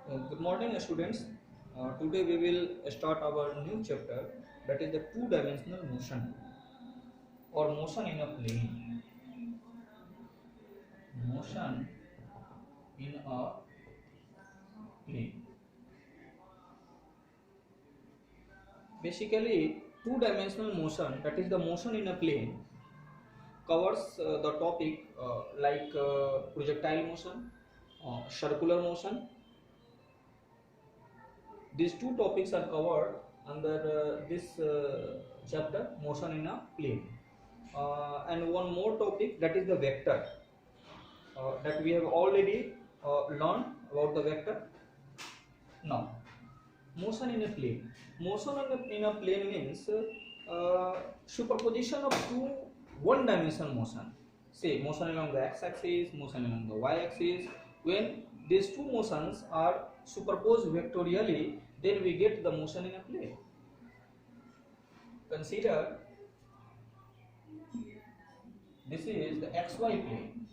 Good morning, students. Today we will start our new chapter, that is the two-dimensional motion or motion in a plane. Motion in a plane. Basically, two-dimensional motion, that is the motion in a plane, covers the topic like projectile motion, circular motion. These two topics are covered under this chapter, motion in a plane. And one more topic, that is the vector, that we have already learned about the vector. Now, motion in a plane. Motion in a plane means superposition of two one-dimensional motion. Say motion along the x-axis, motion along the y-axis. When these two motions are superposed vectorially, then we get the motion in a plane. Consider this is the xy plane.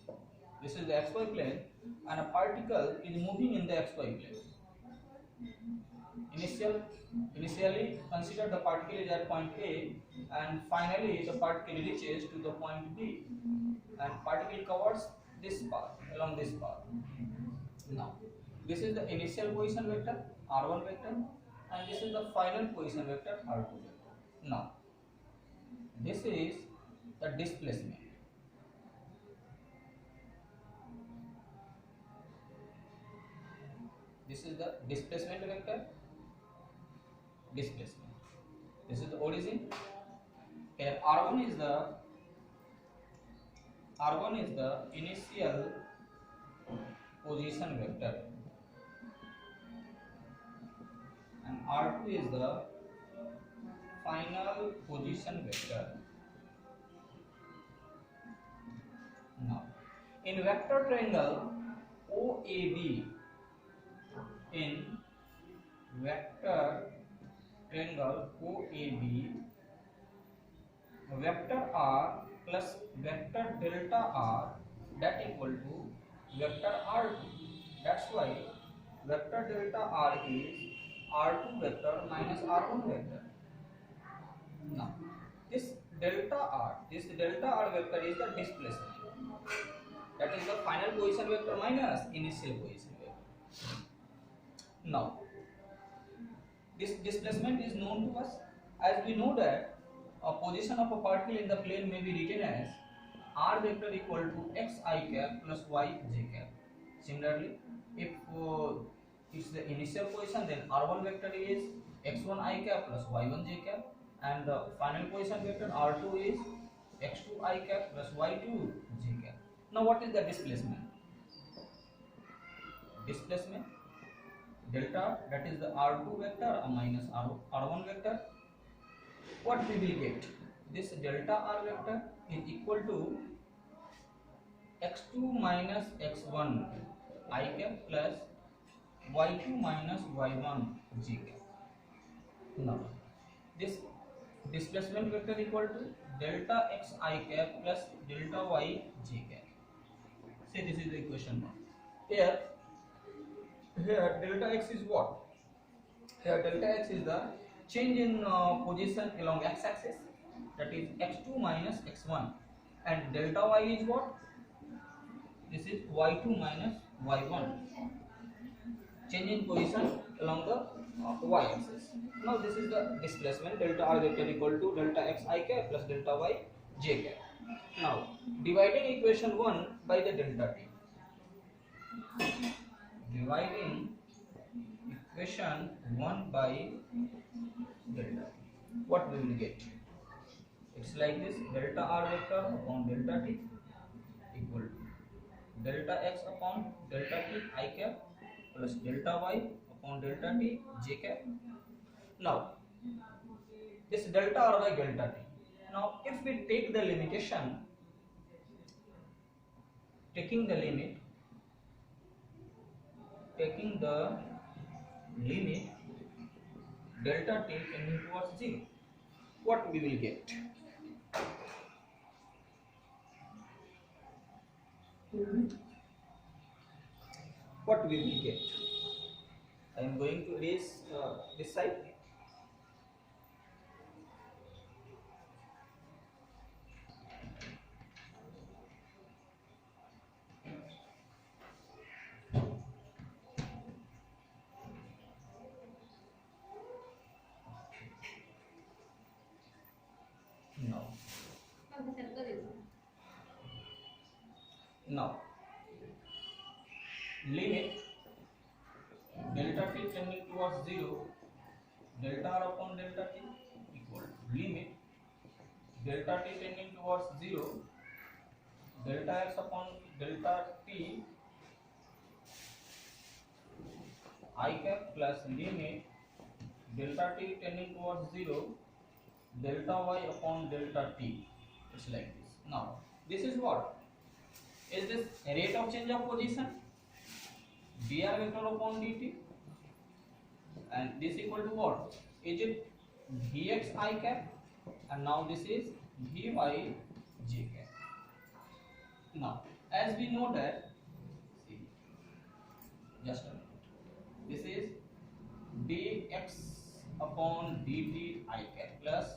This is the xy plane, and a particle is moving in the xy plane. Initially, consider the particle is at point A, and finally the particle reaches to the point B, and particle covers this path, along this path. Now, this is the initial position vector r1 vector, and this is the final position vector r2 vector. Now, this is the displacement. This is the displacement vector. Displacement. This is the origin. Here R1 is the initial position vector, and R2 is the final position vector. Now, in vector triangle OAB, in vector triangle OAB, vector R plus vector delta R, that equal to vector R2. That's why vector delta R is R2 vector minus R1 vector. Now, this delta R vector is the displacement. That is the final position vector minus initial position vector. Now, this displacement is known to us, as we know that a position of a particle in the plane may be written as r vector equal to xi cap plus yj cap. Similarly, if it's the initial position, then r1 vector is x1 I cap plus y1 j cap, and the final position vector r2 is x2 I cap plus y2 j cap. Now, what is the displacement? Displacement delta, that is the r2 vector minus r1 vector. What we will get? This delta r vector is equal to x2 minus x1 I cap plus y2 minus y1 j cap. Now, this displacement vector equal to delta x I cap plus delta y j cap. Say this is the equation 1. Here delta x is what? Here delta x is the change in position along x-axis, that is x2 minus x1, and delta y is what? This is y2 minus y1, change in position along the y-axis. Now this is the displacement, delta r vector equal to delta x I cap plus delta y j cap. Now, dividing equation 1 by the delta t. Dividing equation 1 by delta t, what we will get? It's like this: delta r vector upon delta t equal to delta x upon delta t I cap plus delta y upon delta t j cap. Now, this delta r by delta t. Now, if we take the limitation, taking the limit delta t tending towards 0, what we will get? What we will get? I am going to erase this side. Now, now limit delta t tending towards 0, delta r upon delta t equal to limit delta t tending towards 0, delta x upon delta t I cap plus limit delta t tending towards 0, delta y upon delta t. It's like this. Now, this is what? Is this rate of change of position? dr vector upon dt, and this equal to what? Is it vx I cap, and now this is vy j cap. Now, as we know that, see, just a minute. This is dx upon dt I cap plus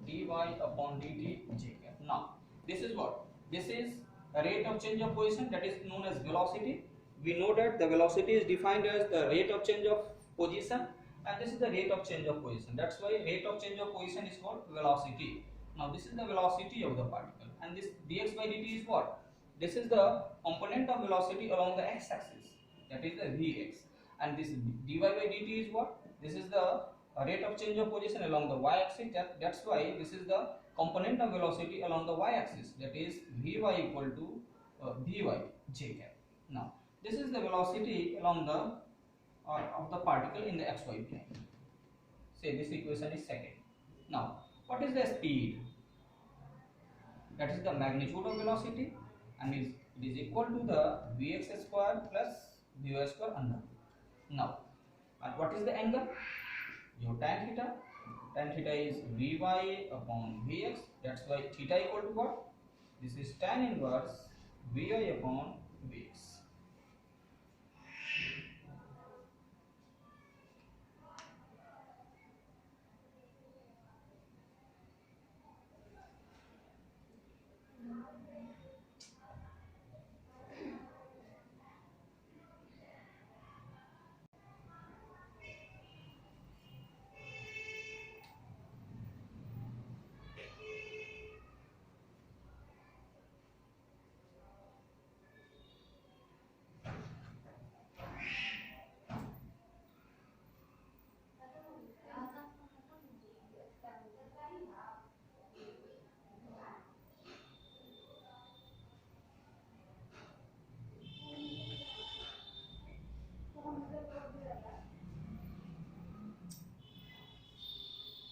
dy upon dt j cap. Now, this is what? This is a rate of change of position, that is known as velocity. We know that the velocity is defined as the rate of change of position, and this is the rate of change of position. That's why rate of change of position is called velocity. Now, this is the velocity of the particle, and this dx by dt is what? This is the component of velocity along the x-axis, that is the vx, and this dy by dt is what? This is the rate of change of position along the y-axis. That's why this is the component of velocity along the y-axis, that is vy equal to vy j cap. Now, this is the velocity along the of the particle in the xy plane. Say this equation is second. Now, what is the speed? That is the magnitude of velocity, and it is equal to the vx square plus vy square under. Now, and what is the angle? Your tan theta. Tan theta is vy upon vx. That's why theta equal to what? This is tan inverse vy upon vx.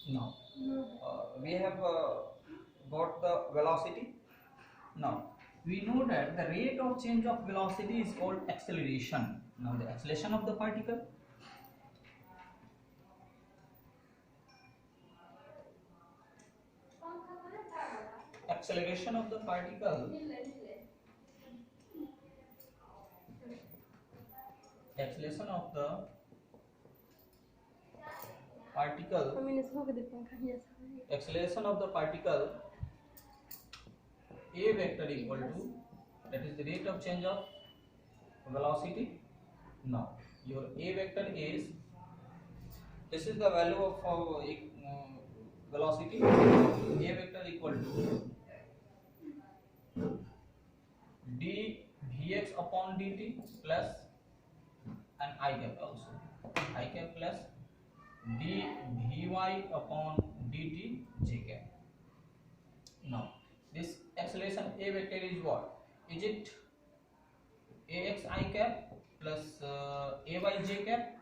Now, we have got the velocity. Now, we know that the rate of change of velocity is called acceleration. Now, the acceleration of the particle. Acceleration of the particle. Acceleration of the particle. Acceleration of the particle a vector equal to, that is the rate of change of velocity. Now, your a vector is, this is the value of velocity. A vector equal to d vx upon dt plus, and I cap also, I cap plus d vy upon dt j cap. Now, this acceleration a vector is what? Is it ax I cap plus ay j cap?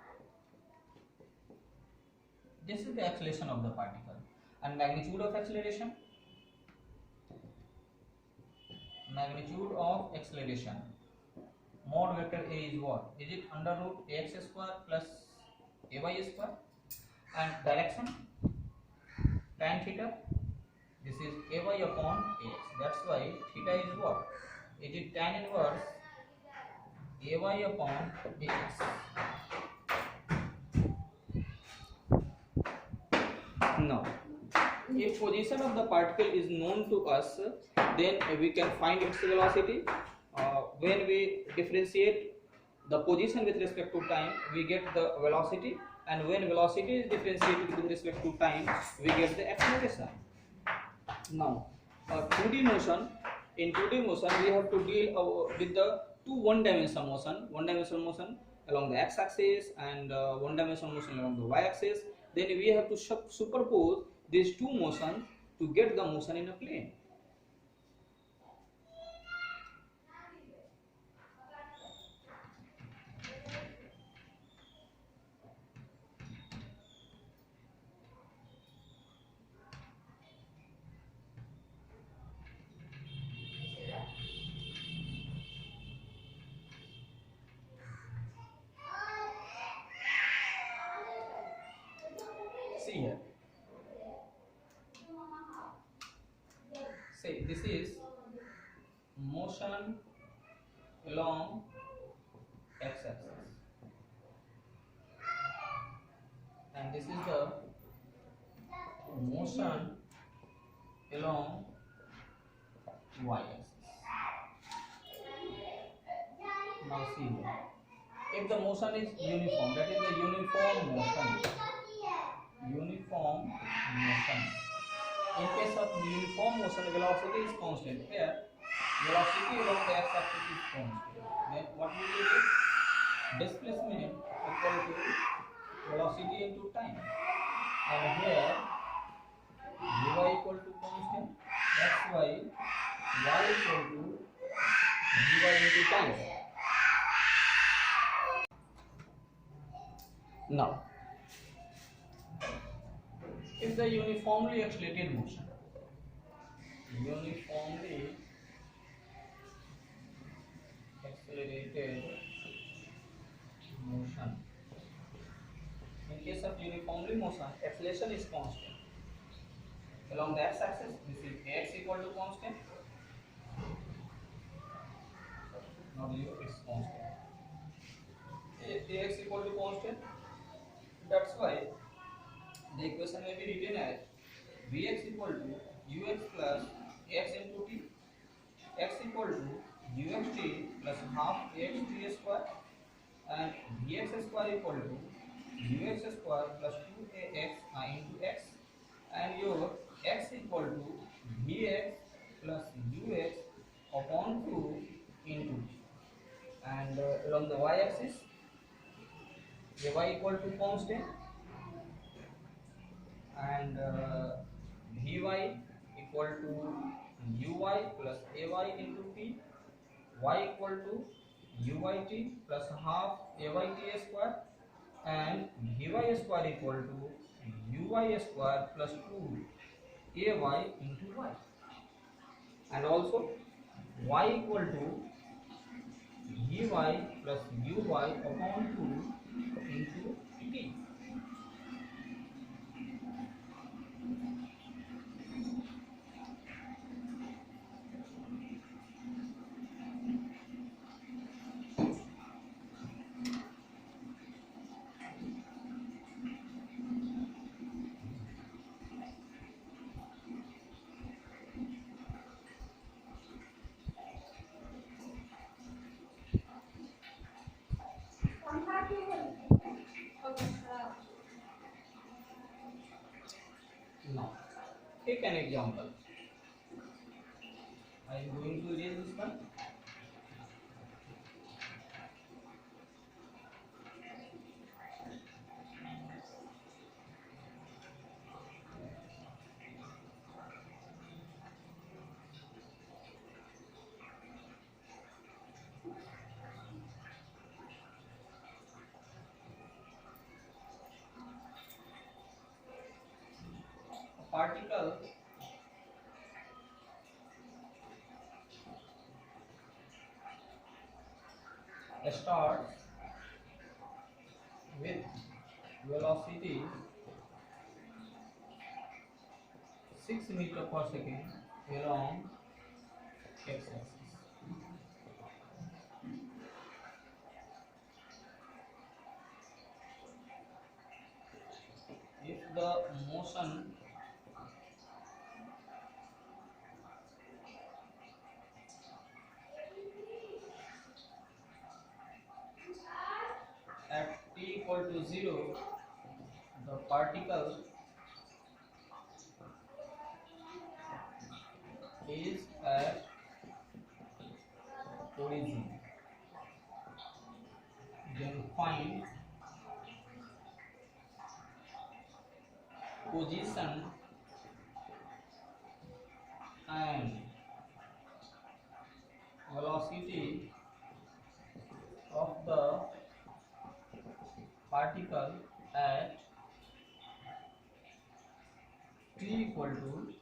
This is the acceleration of the particle. And magnitude of acceleration? Magnitude of acceleration. Mod vector a is what? Is it under root ax square plus ay square? And direction? Tan theta. This is ay upon ax. That's why theta is what? Is it tan inverse ay upon ax? if position of the particle is known to us, then we can find its velocity. When we differentiate the position with respect to time, we get the velocity, and when velocity is differentiated with respect to time, we get the acceleration. Now, 2D motion. In 2D motion, we have to deal with the two one-dimensional motion. One-dimensional motion along the x-axis and one-dimensional motion along the y-axis. Then we have to superpose these two motions to get the motion in a plane. See here. Say this is motion along x-axis, and this is the motion along y-axis. Now see here. If the motion is uniform, that is the uniform motion. Uniform motion. In case of uniform motion, velocity is constant. Here, velocity along the x-axis is constant. Then what will be this? Displacement equal to velocity into time. And here, dy equal to constant. That's why y equal to dy into time. Now, if the uniformly accelerated motion, uniformly accelerated motion, in case of uniformly motion, acceleration is constant. Along the x-axis, this is ax equal to constant. Not 0, it's constant. Ax equal to constant. That's why the equation may be written as Vx equal to ux plus x into t, x equal to uxt plus half ax t square, and Vx square equal to ux square plus 2ax into x, and your x equal to Vx plus ux upon 2 into t. And along the y-axis, y equal to constant, and Vy equal to uy plus ay into t, y equal to uyt plus half ayt square, and Vy square equal to uy square plus 2 ay into y, and also y equal to Vy plus uy upon 2 into t. Now, take an example. I am going to erase this one. A particle starts with velocity 6 meter per second along x-axis. If the motion equal to 0, the particle is at origin. Then find position and velocity of the particle at t equal to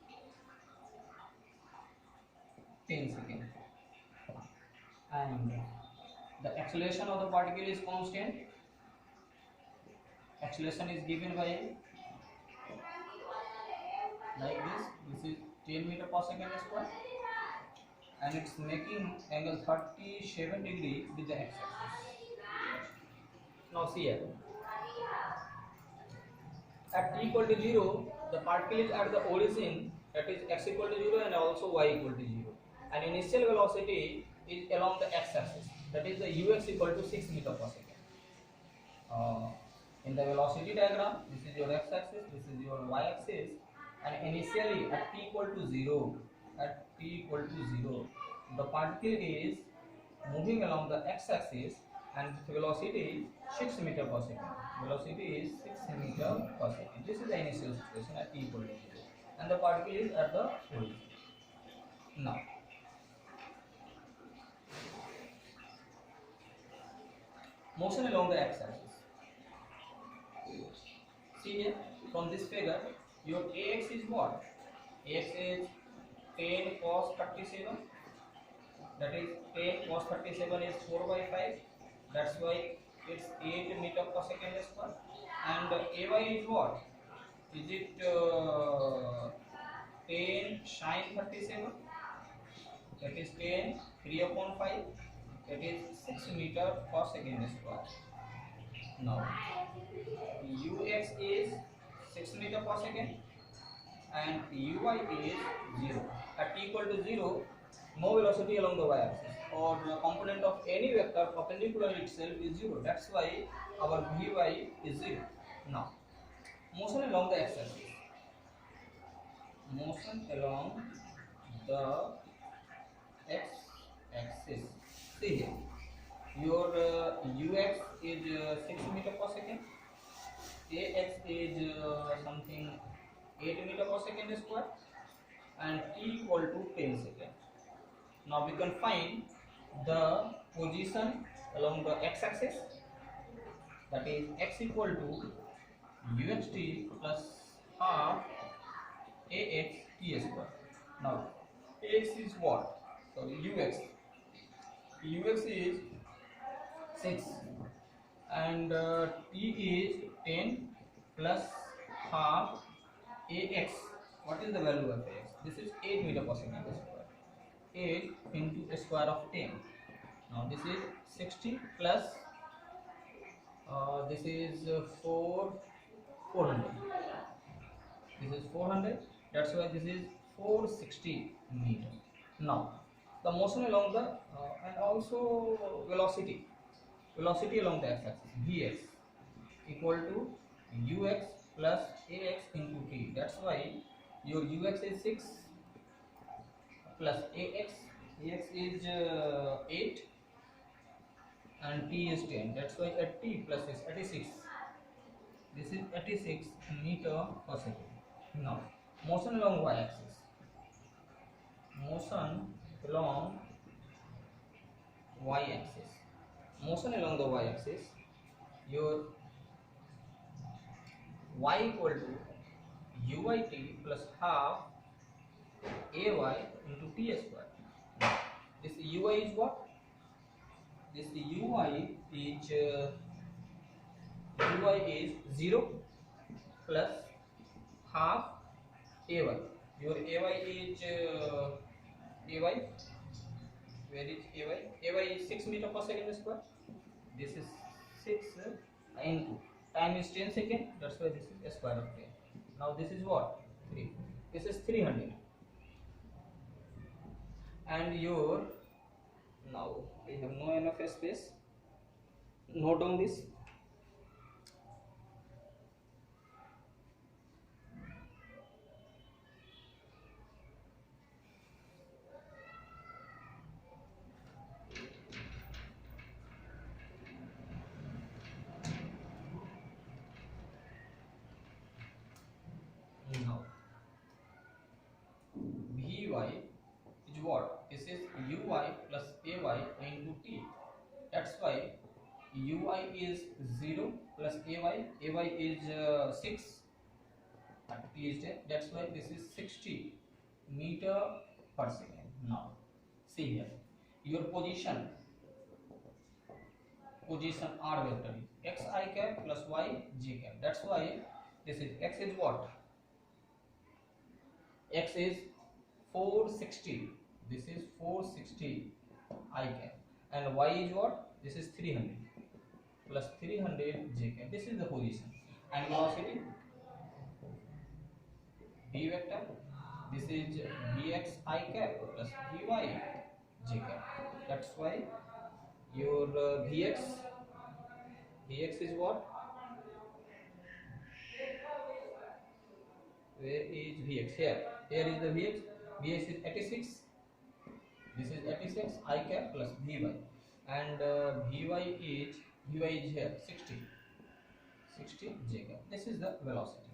10 seconds, and the acceleration of the particle is constant. Acceleration is given by like this is 10 meter per second square, and it's making angle 37 degree with the x-axis. Now see here, at t equal to 0, the particle is at the origin, that is x equal to 0 and also y equal to 0, and initial velocity is along the x-axis, that is the ux equal to 6 meter per second. In the velocity diagram, this is your x-axis, this is your y-axis, and initially at t equal to 0, the particle is moving along the x-axis and velocity 6 meter per second. Velocity is 6 meter per second. This is the initial situation at t equal to 0, and the particle is at the origin. Now, motion along the x-axis. See here, from this figure, your ax is what? Ax is 10 cos 37. That is 10 cos 37 is 4 by 5. That's why it's 8 meter per second square. And ay is what? Is it 10 sin 37? That is 10 3 upon 5. That is 6 meter per second square. Now, ux is 6 meter per second and uy is 0. At t equal to 0, no velocity along the y-axis, or the component of any vector perpendicular itself is 0. That's why our vy is 0. Now, motion along the x-axis. Motion along the x-axis. See here, your ux is 6 meter per second, ax is something 8 meter per second square, and t equal to 10 seconds. Now we can find the position along the x-axis, that is x equal to uxt plus half ax t square. Now ax is what? Sorry, ux is 6 and t is 10 plus half ax. What is the value of ax? This is 8 meter per second square. 8 into a square of 10. Now this is 60 plus this is 400. This is 400. That's why this is 460 meter. Now the motion along the and also velocity along the x-axis, vx equal to ux plus ax into t. That's why your ux is 6 plus ax is 8 and t is 10. That's why at t plus is 86. This is 86 meter per second. Now motion along y-axis. Motion along y-axis. Motion along the y-axis. Your y equal to uyt plus half ay into t square. Now, this uy is what? This uy is 0 plus half ay. Your ay is ay. Where is ay? Ay is 6 meter per second square. This is 6 into time is 10 seconds. That's why this is a square of 10. Now this is what? 3. This is 300. And your, now we have no enough space. Note down this. ui is 0 plus ay is 6 at t step. That's why this is 60 meter per second. Now see here, your position r vector is x I cap plus y j cap. That's why this is x is what, x is 460, this is 460 I cap, and y is what, this is 300 plus 300 j cap. This is the position. And velocity b vector, this is bx I cap plus by j cap. That's why your vx is what, where is vx, here is the vx is 86, this is 86 I cap plus vy, and vy is here 60 j cap. This is the velocity.